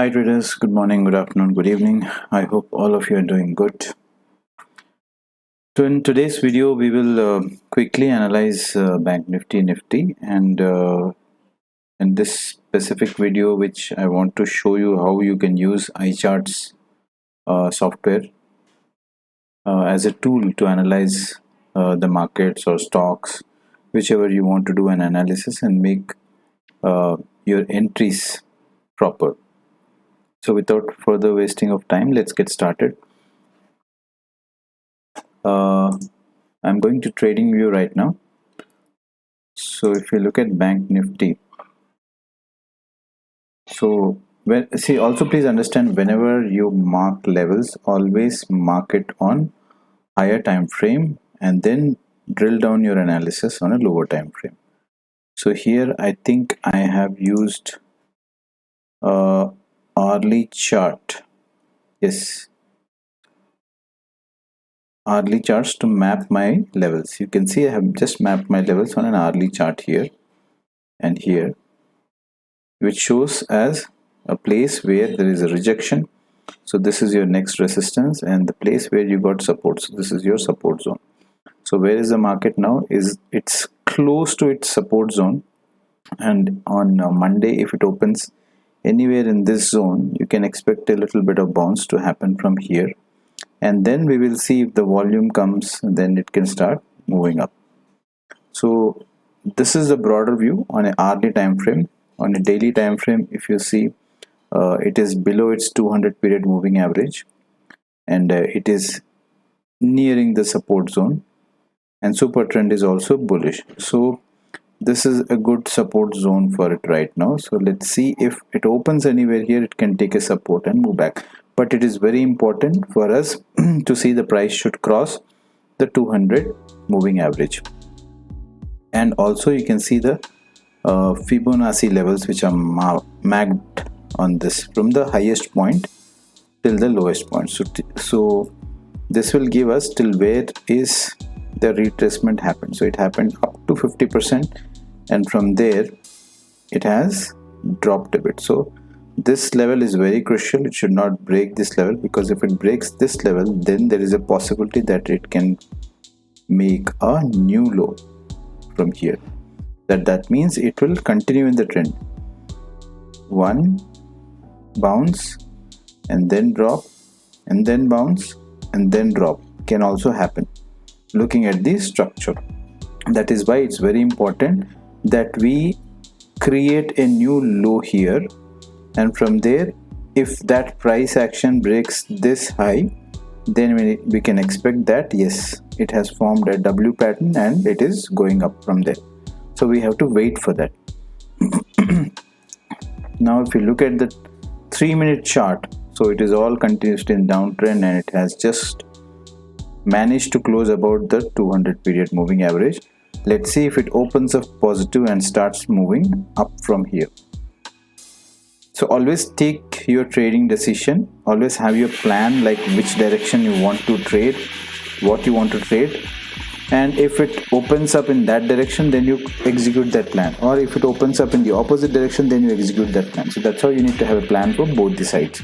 Hi traders, good morning, good afternoon, good evening. I hope all of you are doing good. So in today's video, we will quickly analyze Bank Nifty and Nifty, and in this specific video, which I want to show you how you can use icharts software as a tool to analyze the markets or stocks, whichever you want to do an analysis and make your entries proper. So without further wasting of time, let's get started. I'm going to trading view right now. So if you look at Bank Nifty, so also please understand, whenever you mark levels, always mark it on higher time frame and then drill down your analysis on a lower time frame. So here I think I have used hourly chart. Yes, hourly charts to map my levels. You can see I have just mapped my levels on an hourly chart here and here, which shows as a place where there is a rejection. So this is your next resistance, and the place where you got support. So this is your support zone. So where is the market now? It's close to its support zone, and on Monday, if it opens anywhere in this zone, you can expect a little bit of bounce to happen from here, and then we will see if the volume comes, then it can start moving up. So this is the broader view on an hourly time frame. On a daily time frame, if you see, it is below its 200 period moving average, and it is nearing the support zone, and super trend is also bullish. So this is a good support zone for it right now. So let's see, if it opens anywhere here, it can take a support and move back, but it is very important for us to see the price should cross the 200 moving average. And also you can see the Fibonacci levels, which are marked on this from the highest point till the lowest point. So this will give us till where is the retracement happened. So it happened up to 50%, and from there it has dropped a bit. So this level is very crucial. It should not break this level, because if it breaks this level, then there is a possibility that it can make a new low from here. That means it will continue in the trend. One bounce and then drop, and then bounce and then drop can also happen, looking at the structure. That is why it's very important that we create a new low here, and from there, if that price action breaks this high, then we can expect that yes, it has formed a W pattern and it is going up from there. So we have to wait for that. Now if you look at the 3-minute chart, so it is all continuously in downtrend, and it has just managed to close about the 200 period moving average. Let's see if it opens up positive and starts moving up from here. So always take your trading decision, always have your plan, like which direction you want to trade, what you want to trade, and if it opens up in that direction, then you execute that plan, or if it opens up in the opposite direction, then you execute that plan. So that's how you need to have a plan for both the sides.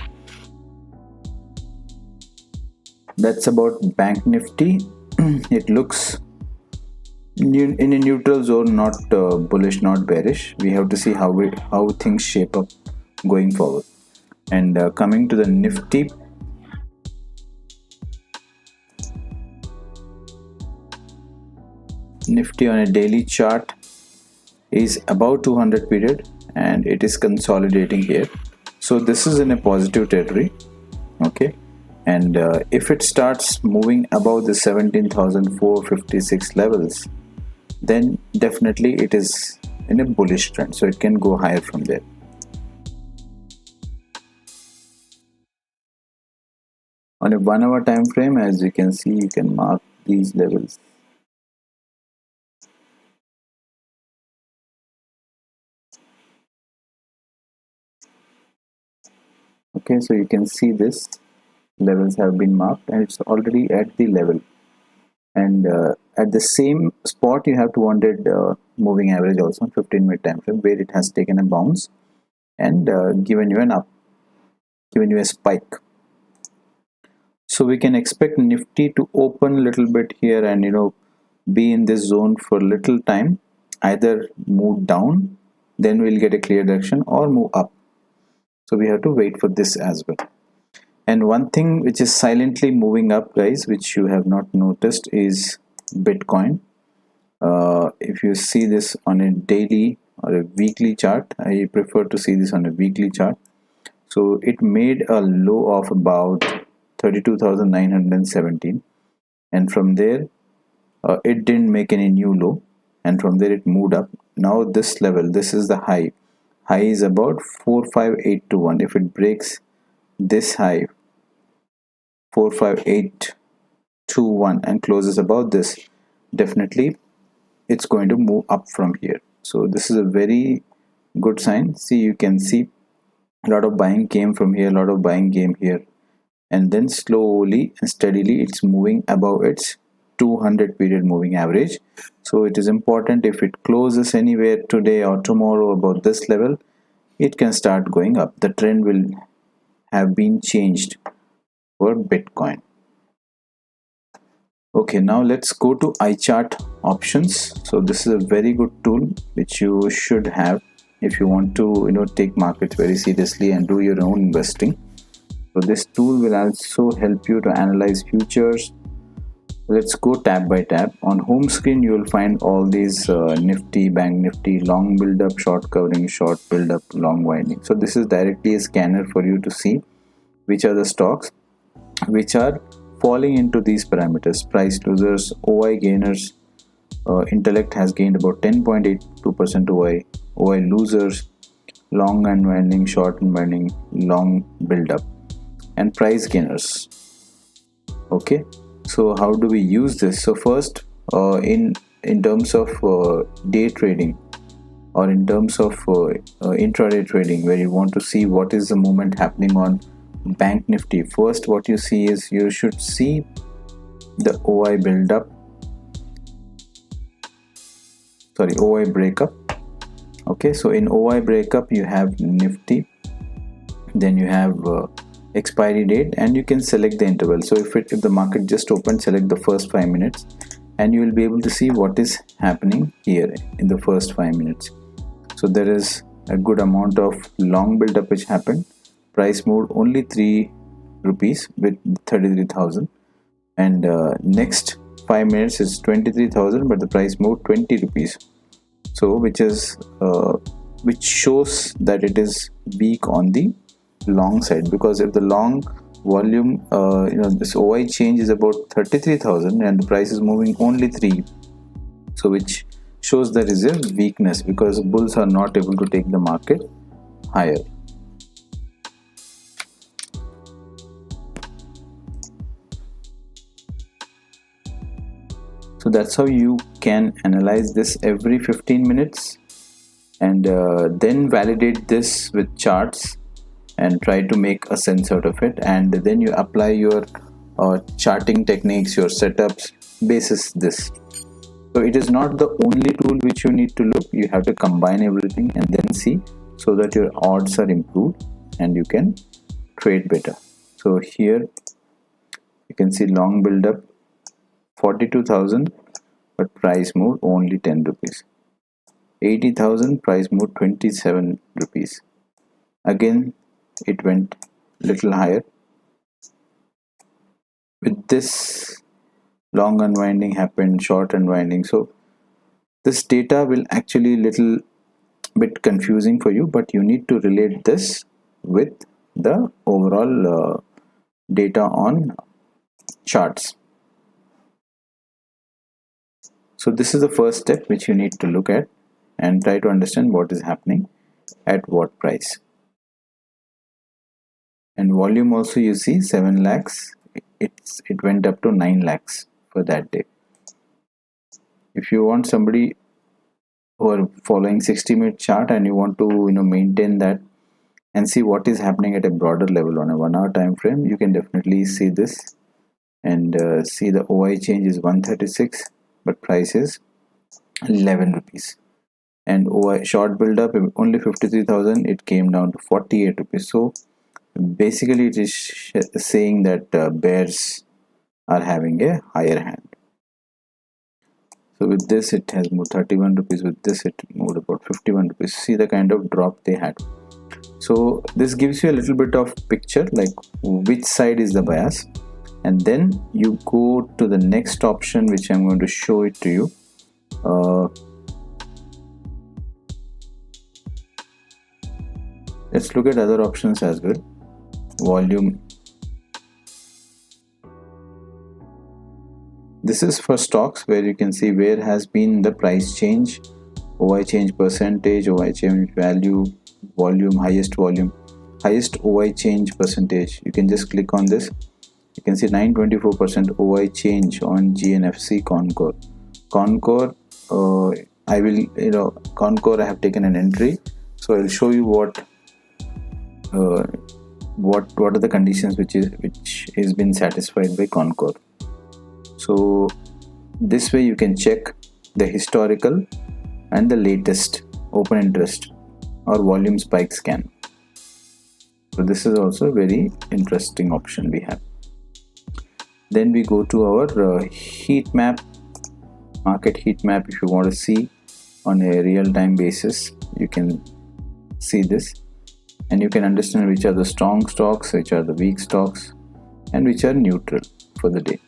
That's about Bank Nifty. It looks in a neutral zone, not bullish, not bearish. We have to see how things shape up going forward. And coming to the Nifty, Nifty on a daily chart is about 200 period, and it is consolidating here. So this is in a positive territory, okay. And if it starts moving above the 17,456 levels, then definitely it is in a bullish trend, so it can go higher from there. On a 1 hour time frame, as you can see, you can mark these levels. Okay, so you can see this levels have been marked, and it's already at the level, and at the same spot you have 200 moving average also on 15-minute time frame, where it has taken a bounce and given you an up given you a spike. So we can expect Nifty to open a little bit here and be in this zone for little time, either move down, then we'll get a clear direction, or move up. So we have to wait for this as well. And one thing which is silently moving up, guys, which you have not noticed, is Bitcoin. If you see this on a daily or a weekly chart, I prefer to see this on a weekly chart. So it made a low of about 32,917, and from there it didn't make any new low, and from there it moved up. Now this level, this is the high. High is about 45821. If it breaks this high 45821 and closes above this, definitely it's going to move up from here. So this is a very good sign. See, you can see a lot of buying came from here, a lot of buying came here, and then slowly and steadily it's moving above its 200 period moving average. So it is important, if it closes anywhere today or tomorrow about this level, it can start going up. The trend will have been changed for Bitcoin. Okay, now let's go to iChart options. So this is a very good tool which you should have if you want to take markets very seriously and do your own investing. So this tool will also help you to analyze futures. Let's go tab by tab. On home screen you will find all these Nifty, Bank Nifty, long build up, short covering, short build up, long winding. So this is directly a scanner for you to see which are the stocks which are falling into these parameters: price losers, OI gainers. Intellect has gained about 10.82% OI, OI losers, long unwinding, short unwinding, long build up, and price gainers. Okay, so how do we use this? So first, in terms of day trading, or in terms of intraday trading, where you want to see what is the movement happening on Bank Nifty, first what you see is, you should see the OI build up, OI breakup. Okay, so in OI breakup you have Nifty, then you have expiry date, and you can select the interval. So if the market just opened, select the first 5 minutes, and you will be able to see what is happening here in the first 5 minutes. So there is a good amount of long build up which happened. Price moved only 3 rupees with 33,000, and next 5 minutes is 23,000, but the price moved 20 rupees. So which shows that it is weak on the long side, because if the long volume this OI change is about 33,000 and the price is moving only 3, so which shows there is a weakness, because bulls are not able to take the market higher. So that's how you can analyze this every 15 minutes, and then validate this with charts and try to make a sense out of it, and then you apply your charting techniques, your setups basis this. So it is not the only tool which you need to look. You have to combine everything and then see, so that your odds are improved and you can trade better. So here you can see long build up 42,000, but price moved only 10 rupees. 80,000, price moved 27 rupees. Again it went little higher. With this, long unwinding happened, short unwinding. So this data will actually little bit confusing for you, but you need to relate this with the overall data on charts. So this is the first step which you need to look at and try to understand what is happening at what price. And volume also, you see 7 lakhs, it went up to 9 lakhs for that day. If you want somebody who are following 60-minute chart and you want to maintain that and see what is happening at a broader level on a 1 hour time frame, you can definitely see this and see the OI change is 136, but price is 11 rupees, and OI short build up only 53,000, it came down to 48 rupees. So basically it is saying that bears are having a higher hand. So with this it has moved 31 rupees, with this it moved about 51 rupees. See the kind of drop they had. So this gives you a little bit of picture like which side is the bias, and then you go to the next option which I'm going to show it to you. Let's look at other options as well. Volume. This is for stocks where you can see where has been the price change, OI change percentage, OI change value, volume, highest OI change percentage. You can just click on this. You can see 924% OI change on GNFC Concor. Concor, I will, Concor I have taken an entry, so I will show you what are the conditions which is been satisfied by Concor. So this way you can check the historical and the latest open interest or volume spike scan. So this is also a very interesting option we have. Then we go to our heat map, market heat map. If you want to see on a real-time basis, you can see this, and you can understand which are the strong stocks, which are the weak stocks, and which are neutral for the day.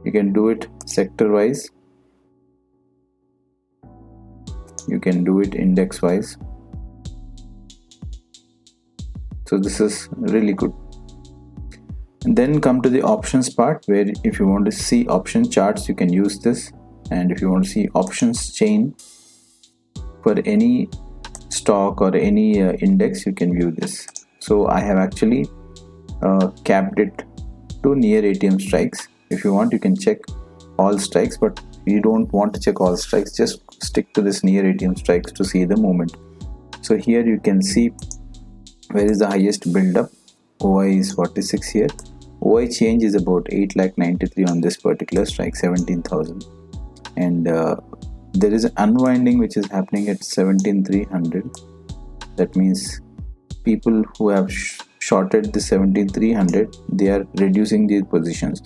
You can do it sector wise, you can do it index wise. So this is really good. And then come to the options part, where if you want to see option charts, you can use this, and if you want to see options chain for any stock or any index, you can view this. So I have actually capped it to near ATM strikes. If you want, you can check all strikes, but you don't want to check all strikes, just stick to this near ATM strikes to see the movement. So here you can see where is the highest build up. OI is 46 here. OI change is about 8,93,000 on this particular strike, 17,000, and there is an unwinding which is happening at 17,300. That means people who have shorted the 17,300, they are reducing their positions.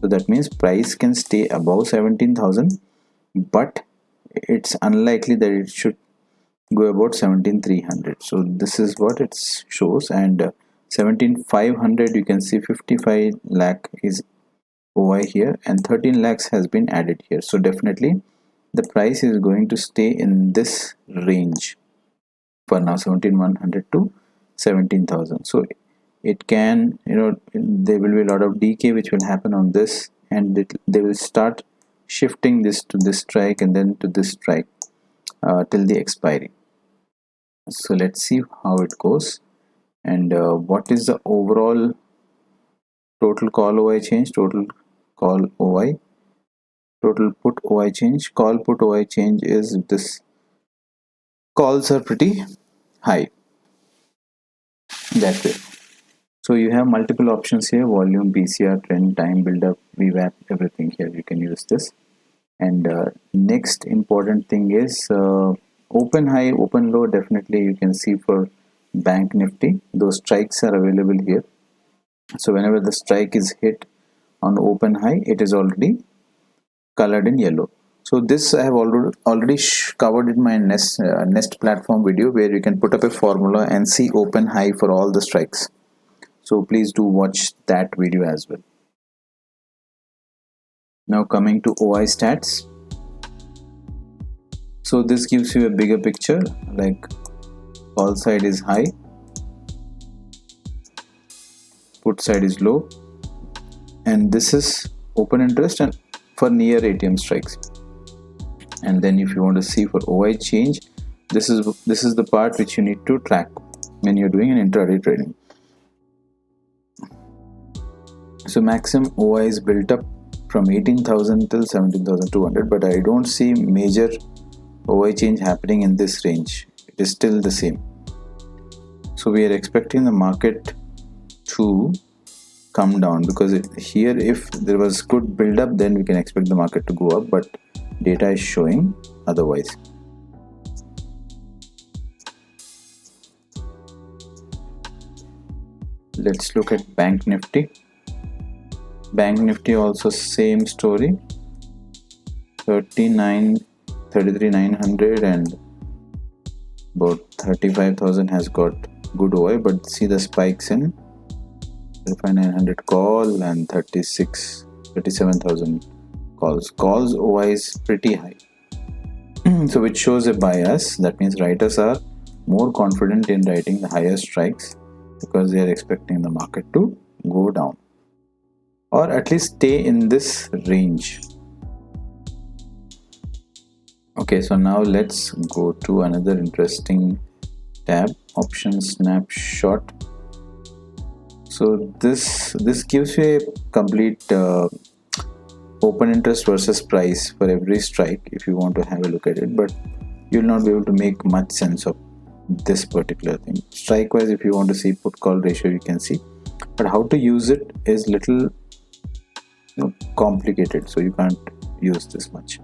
So that means price can stay above 17,000, but it's unlikely that it should go about 17,300. So this is what it shows, and 17,500 you can see 55 lakh is OI here, and 13 lakhs has been added here. So definitely the price is going to stay in this range for now, 17,100 to 17,000. So it can, there will be a lot of decay which will happen on this, and they will start shifting this to this strike and then to this strike till the expiry. So let's see how it goes, and what is the overall total call OI change, total call OI, total put OI change. Call put OI change is this. Calls are pretty high that way. So you have multiple options here: volume, PCR, trend, time, build up, VWAP, everything here. You can use this. And next important thing is open high, open low. Definitely you can see for Banknifty, those strikes are available here. So whenever the strike is hit on open high, it is already colored in yellow. So this I have already covered in my Nest platform video, where you can put up a formula and see open high for all the strikes. So please do watch that video as well. Now coming to OI stats. So this gives you a bigger picture, like call side is high, put side is low, and this is open interest and for near ATM strikes. And then if you want to see for OI change, this is the part which you need to track when you're doing an intraday trading. So maximum OI is built up from 18,000 till 17,200, but I don't see major OI change happening in this range. It is still the same. So we are expecting the market to come down, because here if there was good build up, then we can expect the market to go up, but data is showing otherwise. Let's look at Bank Nifty. Bank Nifty also same story. 33,900 and about 35,000 has got good OI, but see the spikes in 35,900 call and 37,000 calls. Calls OI is pretty high. So which shows a bias. That means writers are more confident in writing the higher strikes because they are expecting the market to go down or at least stay in this range. Okay, so now let's go to another interesting tab, option snapshot. So this gives you a complete open interest versus price for every strike if you want to have a look at it, but you'll not be able to make much sense of this particular thing. Strike wise, if you want to see put call ratio, you can see, but how to use it is little complicated, so you can't use this much.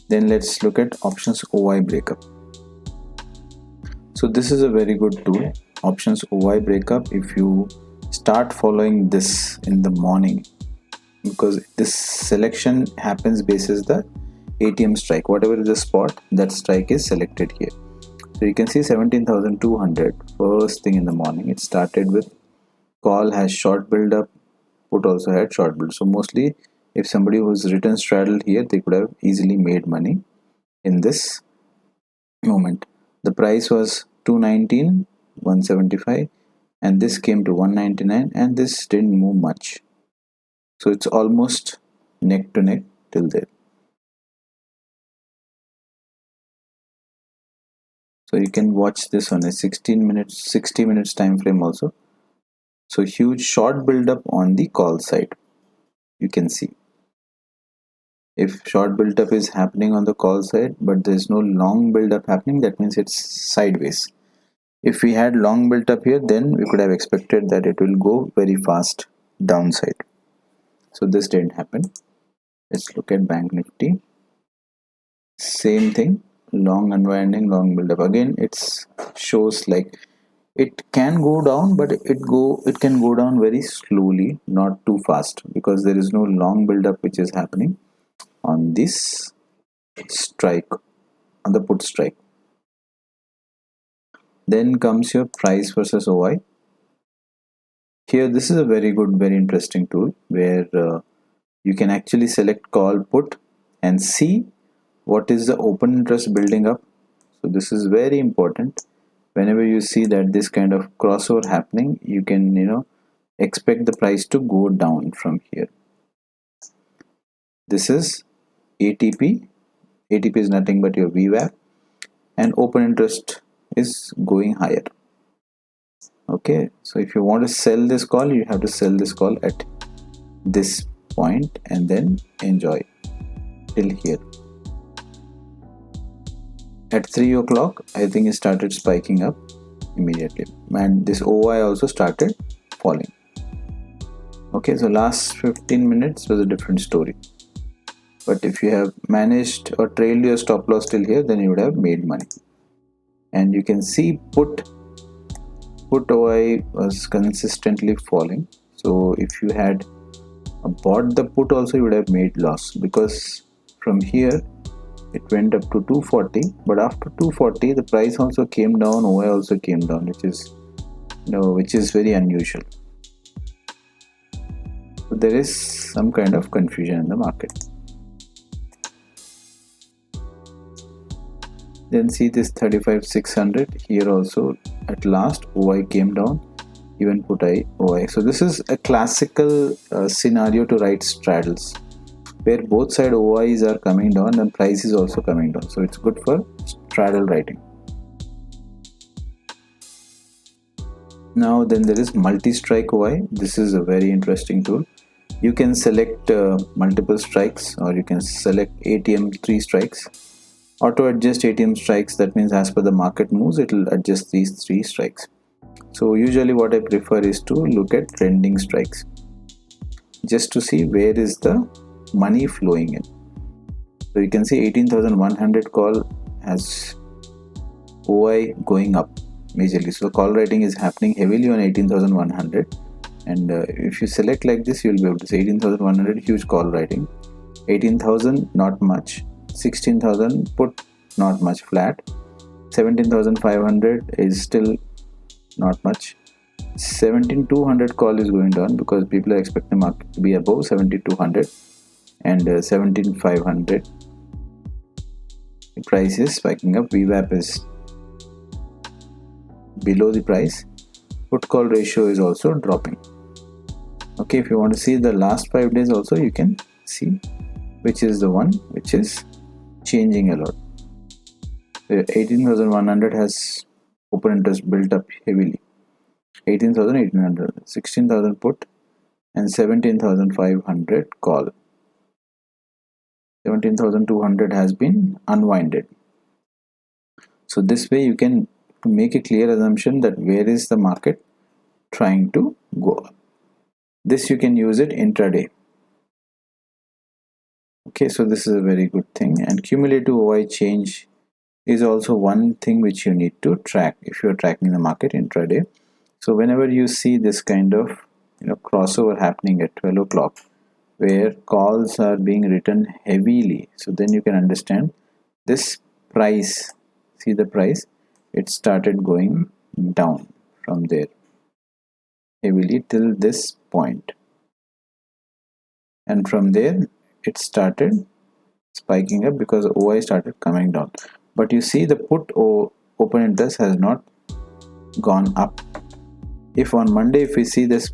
Then let's look at options OI breakup. So this is a very good tool, options OI breakup. If you start following this in the morning, because this selection happens basis the ATM strike, whatever is the spot, that strike is selected here. So you can see 17,200 first thing in the morning. It started with call has short build up, put also had short build. So mostly if somebody was written straddle here, they could have easily made money in this moment. The price was 219, 175, and this came to 199, and this didn't move much. So it's almost neck to neck till there. So you can watch this on a 60 minutes time frame also. So huge short build up on the call side. You can see if short build up is happening on the call side, but there's no long build up happening, that means it's sideways. If we had long built up here, then we could have expected that it will go very fast downside. So this didn't happen. Let's look at Bank Nifty. Same thing, long unwinding, long build up. Again, it shows like it can go down, but it can go down very slowly, not too fast, because there is no long build up which is happening on this strike, on the put strike. Then comes your price versus OI. Here this is a very good, very interesting tool where you can actually select call put and see what is the open interest building up. So this is very important. Whenever you see that this kind of crossover happening, you can expect the price to go down from here. This is ATP. ATP is nothing but your VWAP, and open interest is going higher. Okay, so if you want to sell this call, you have to sell this call at this point and then enjoy till here. At 3 o'clock, I think it started spiking up immediately, and this OI also started falling. Okay, so last 15 minutes was a different story, but if you have managed or trailed your stop loss till here, then you would have made money. And you can see put OI was consistently falling. So if you had bought the put also, you would have made loss, because from here it went up to 240, but after 240 the price also came down, OI also came down, which is very unusual. So there is some kind of confusion in the market. Then see this 35,600 here also, at last OI came down, even put OI. So this is a classical scenario to write straddles, where both side OIs are coming down and price is also coming down. So it's good for straddle writing. Now then there is multi-strike OI. This is a very interesting tool. You can select multiple strikes, or you can select ATM 3 strikes. Auto adjust ATM strikes, that means as per the market moves, it will adjust these 3 strikes. So usually what I prefer is to look at trending strikes, just to see where is the money flowing in. So you can see 18,100 call has OI going up majorly. So the call writing is happening heavily on 18,100, and if you select like this, you'll be able to say 18,100 huge call writing, 18,000 not much, 16,000 put not much flat, 17,500 is still not much, 17,200 call is going down because people are expecting the market to be above 7,200, and 17,500 price is spiking up. VWAP is below the price. Put call ratio is also dropping. Okay, if you want to see the last 5 days also, you can see which is the one which is changing a lot. 18,100 has open interest built up heavily. 18,800, 16,000 put, and 17,500 call. 17,200 has been unwinded. So this way you can make a clear assumption that where is the market trying to go up. This you can use it intraday. Okay, so this is a very good thing, and cumulative OI change is also one thing which you need to track if you are tracking the market intraday. So whenever you see this kind of crossover happening at 12 o'clock where calls are being written heavily, so then you can understand this price, see the price, it started going down from there heavily till this point, and from there it started spiking up because OI started coming down. But you see the put open interest has not gone up. If on Monday if we see this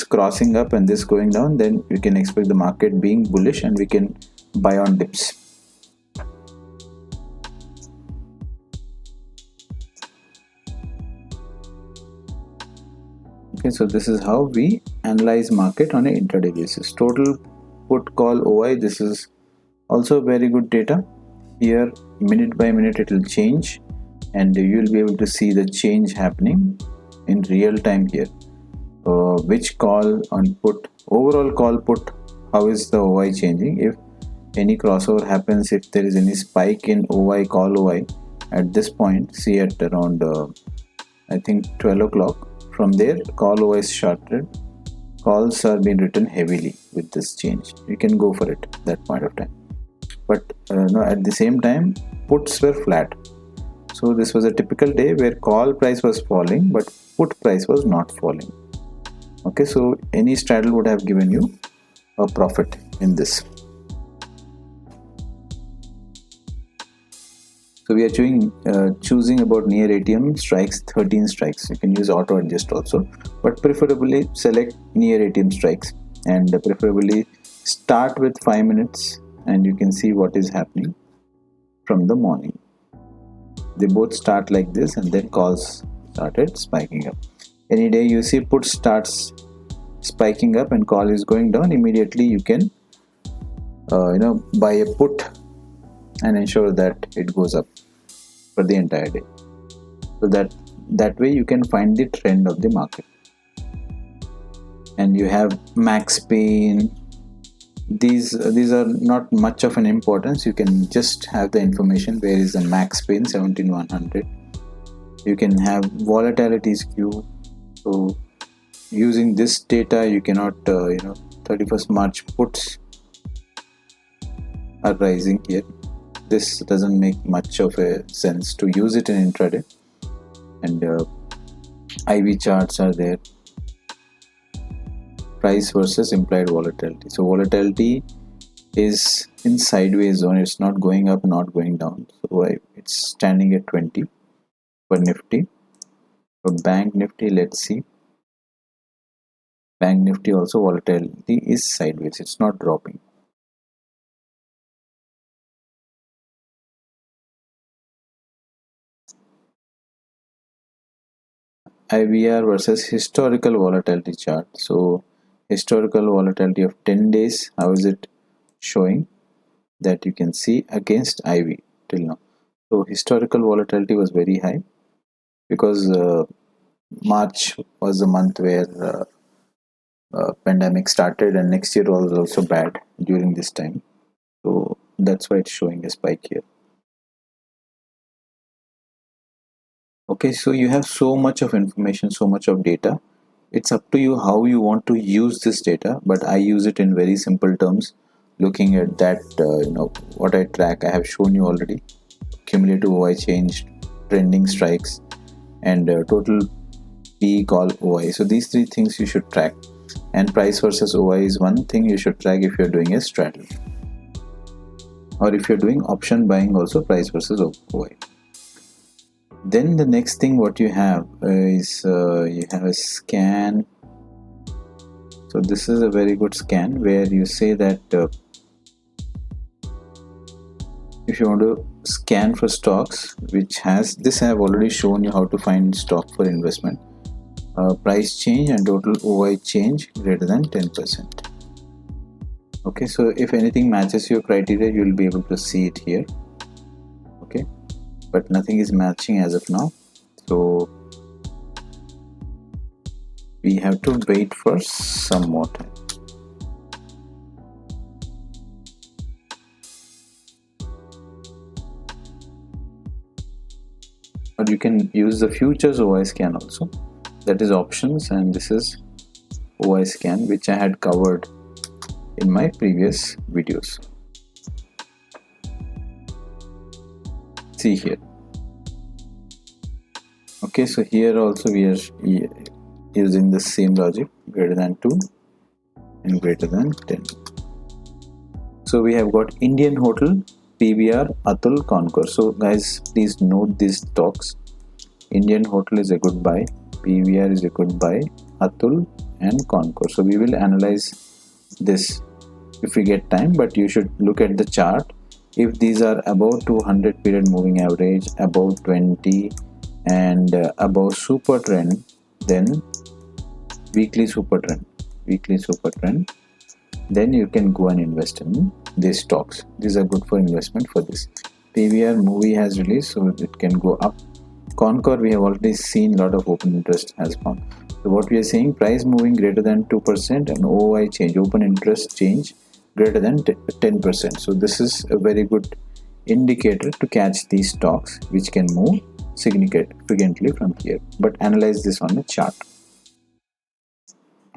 crossing up and this going down, then we can expect the market being bullish and we can buy on dips. Okay, so this is how we analyze market on an intraday basis. Total put call OI, this is also very good data. Here minute by minute it will change, and you will be able to see the change happening in real time here. Which call on put, overall call put, how is the OI changing? If any crossover happens, if there is any spike in OI, call OI at this point, see at around I think 12 o'clock, from there call OI is shorted, calls are being written heavily with this change. You can go for it at that point of time. But no, at the same time puts were flat. So this was a typical day where call price was falling but put price was not falling. Okay, so any straddle would have given you a profit in this. So we are choosing about near ATM strikes, 13 strikes. You can use auto adjust also, but preferably select near ATM strikes, and preferably start with 5 minutes, and you can see what is happening from the morning. They both start like this, and then calls started spiking up. Any day you see put starts spiking up and call is going down, immediately you can buy a put and ensure that it goes up for the entire day. So that way you can find the trend of the market. And you have max pain. These are not much of an importance. You can just have the information where is the max pain, 17,100. You can have volatility skew. So using this data you cannot 31st March puts are rising here. This doesn't make much of a sense to use it in intraday. And IV charts are there, price versus implied volatility. So volatility is in sideways zone, it's not going up, not going down. So it's standing at 20 for Nifty. For Bank Nifty, let's see. Bank Nifty also volatility is sideways, it's not dropping. IVR versus historical volatility chart. So historical volatility of 10 days, how is it showing? That you can see against IV till now. So historical volatility was very high because March was the month where pandemic started, and next year was also bad during this time. So that's why it's showing a spike here. Okay, so you have so much of information, so much of data. It's up to you how you want to use this data, but I use it in very simple terms. Looking at that, what I track, I have shown you already. Cumulative OI change, trending strikes, and total P call OI. So these three things you should track. And price versus OI is one thing you should track if you're doing a straddle. Or if you're doing option buying also, price versus OI. Then the next thing what you have is you have a scan. So this is a very good scan where you say that if you want to scan for stocks which has this, I have already shown you how to find stock for investment. Price change and total OI change greater than 10%. Okay, so if anything matches your criteria, you will be able to see it here. Okay, but nothing is matching as of now, so we have to wait for some more time. Or you can use the futures OI scan also, that is options, and this is OI scan which I had covered in my previous videos. See here. Okay, so here also we are using the same logic, greater than 2 and greater than 10. So we have got Indian Hotel, PBR, Atul, Concor. So guys, please note these stocks. Indian Hotel is a good buy, PBR is a good buy, Atul and Concor. So we will analyze this if we get time, but you should look at the chart. If these are above 200 period moving average, above 20 and above super trend, then weekly super trend, then you can go and invest in these stocks. These are good for investment for this. PVR movie has released, so it can go up. Concor, we have already seen a lot of open interest has found. So what we are saying, price moving greater than 2% and OI change, open interest change greater than 10%. So this is a very good indicator to catch these stocks which can move significantly from here, but analyze this on a chart.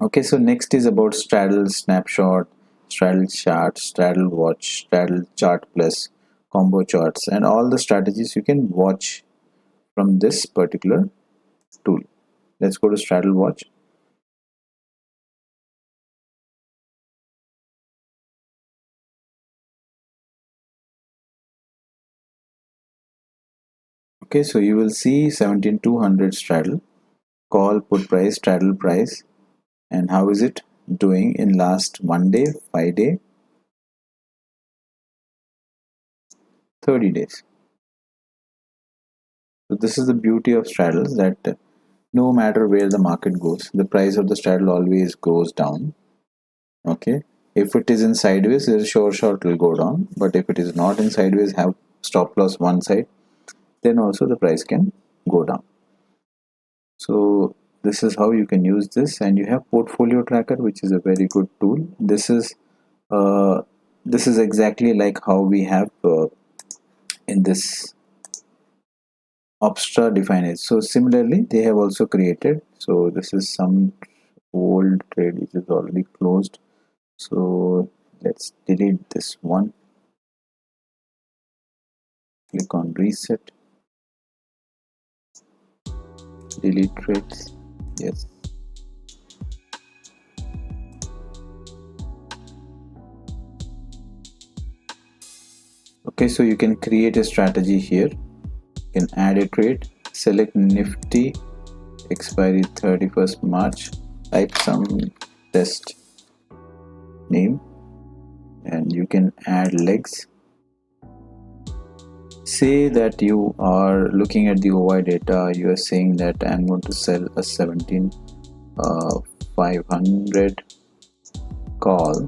Okay, so next is about straddle snapshot, straddle chart, straddle watch, straddle chart plus, combo charts, and all the strategies you can watch from this particular tool. Let's go to straddle watch. Okay, so you will see 17200 straddle, call, put price, straddle price, and how is it doing in last 1 day, 5 day, 30 days. So this is the beauty of straddles, that no matter where the market goes, the price of the straddle always goes down. Okay, if it is in sideways, there's sure shot will go down, but if it is not in sideways, have stop loss one side, then also the price can go down. So this is how you can use this. And you have portfolio tracker, which is a very good tool. This is exactly like how we have in this Opstra define it. So similarly they have also created. So this is some old trade which is already closed, so let's delete this one. Click on reset, delete trades. Yes, okay, so you can create a strategy here. You can add a trade, select Nifty, expiry 31st March, type some test name, and you can add legs. Say that you are looking at the OI data, you are saying that I'm going to sell a 17,500 call.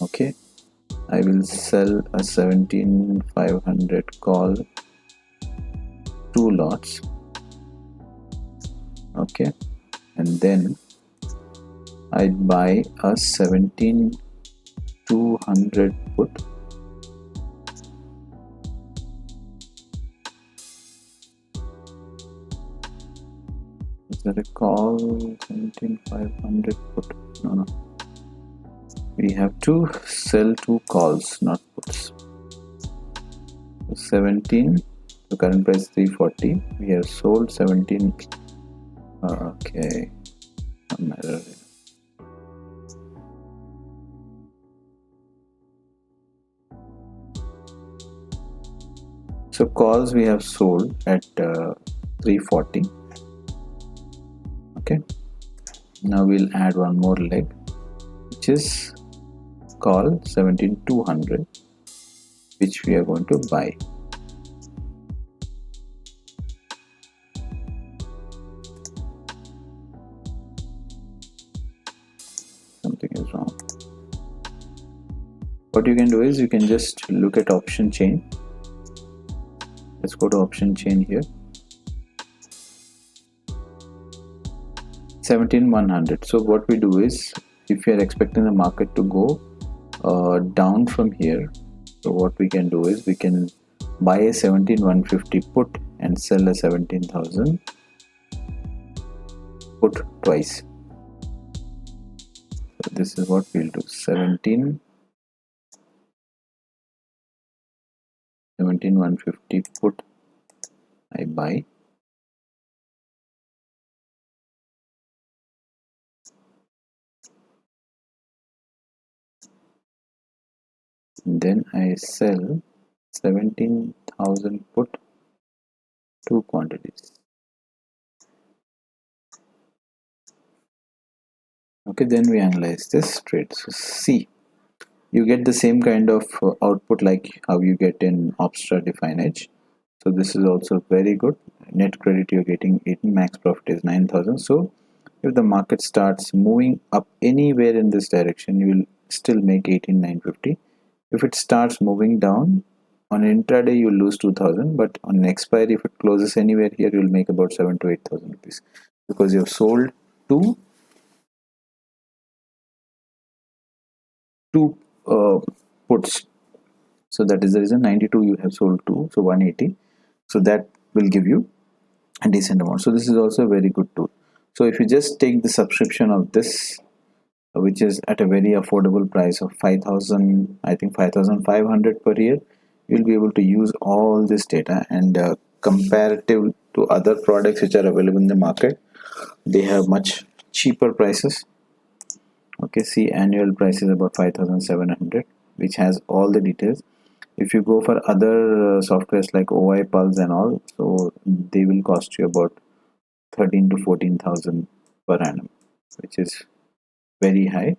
Okay, I will sell a 17,500 call, 2 lots. Okay, and then I'd buy a 17,200 put. there a call? 17500 put? No. We have to sell 2 calls, not puts. 17, the current price 340. We have sold 17. Okay, some error. So calls we have sold at 340. Okay, now we'll add one more leg, which is call 17200, which we are going to buy. Something is wrong. What you can do is you can just look at option chain. Let's go to option chain here. 17100. So what we do is, if you are expecting the market to go down from here, so what we can do is we can buy a 17150 put and sell a 17,000 put twice. So this is what we'll do. 17150 put I buy, and then I sell 17,000 put, 2 quantities. Okay, then we analyze this trade. So see, you get the same kind of output like how you get in Opstra Define Edge. So this is also very good. Net credit you're getting 18, max profit is 9,000. So if the market starts moving up anywhere in this direction, you will still make 18,950. If it starts moving down on intraday, you'll lose 2,000, but on expiry, if it closes anywhere here, you'll make about 7 to 8,000 rupees, because you have sold two puts. So that is the reason. 92 you have sold 2, so 180. So that will give you a decent amount. So this is also a very good tool. So if you just take the subscription of this, which is at a very affordable price of 5,000, I think 5,500 per year, you'll be able to use all this data, and comparative to other products which are available in the market, they have much cheaper prices. Okay, see, annual price is about 5,700, which has all the details. If you go for other softwares like OI Pulse and all, so they will cost you about 13 to 14,000 per annum, which is very high.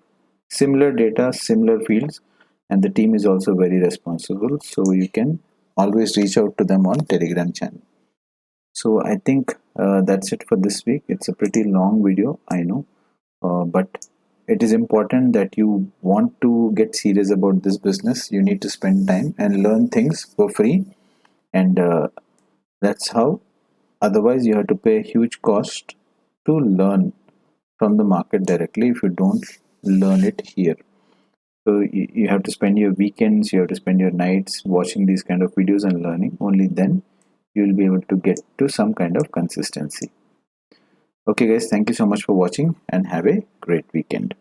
Similar data, similar fields, and the team is also very responsible, so you can always reach out to them on Telegram channel. So I think that's it for this week. It's a pretty long video, I know, but it is important that you want to get serious about this business. You need to spend time and learn things for free, and that's how. Otherwise, you have to pay a huge cost to learn from the market directly if you don't learn it here. So you have to spend your weekends, you have to spend your nights watching these kind of videos and learning. Only then you will be able to get to some kind of consistency. Okay guys, thank you so much for watching and have a great weekend.